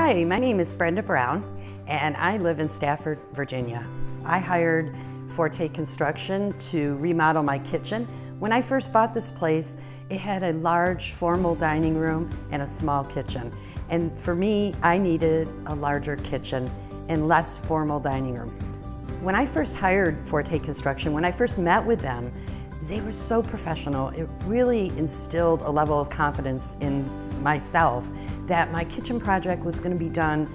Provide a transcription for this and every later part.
Hi, my name is Brenda Brown, and I live in Stafford, Virginia. I hired Forte Construction to remodel my kitchen. When I first bought this place, it had a large formal dining room and a small kitchen. And for me, I needed a larger kitchen and less formal dining room. When I first hired Forte Construction, when I first met with them, they were so professional. It really instilled a level of confidence in myself that my kitchen project was going to be done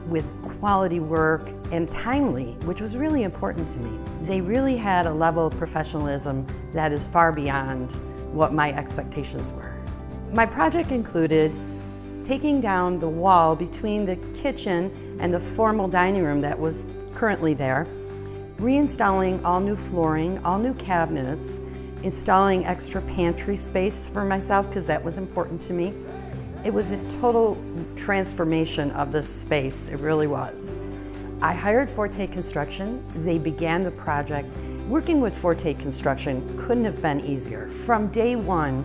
with quality work and timely, which was really important to me. They really had a level of professionalism that is far beyond what my expectations were. My project included taking down the wall between the kitchen and the formal dining room that was currently there, reinstalling all new flooring, all new cabinets, installing extra pantry space for myself because that was important to me. It was a total transformation of this space, it really was. I hired Forte Construction. They began the project. Working with Forte Construction couldn't have been easier. From day one,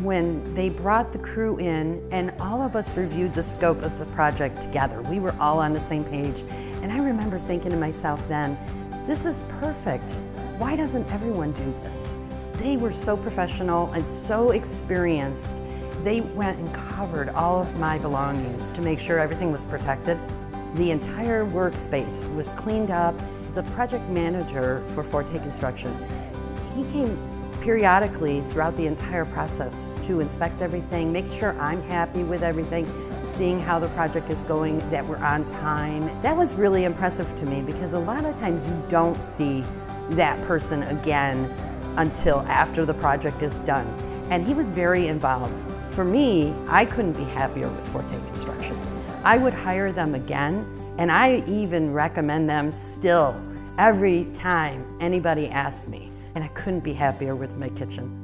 when they brought the crew in and all of us reviewed the scope of the project together, we were all on the same page. And I remember thinking to myself then, this is perfect. Why doesn't everyone do this? They were so professional and so experienced. They went and covered all of my belongings to make sure everything was protected. The entire workspace was cleaned up. The project manager for Forte Construction, he came periodically throughout the entire process to inspect everything, make sure I'm happy with everything, seeing how the project is going, that we're on time. That was really impressive to me because a lot of times you don't see that person again until after the project is done. And he was very involved. For me, I couldn't be happier with Forte Construction. I would hire them again, and I even recommend them still every time anybody asks me. And I couldn't be happier with my kitchen.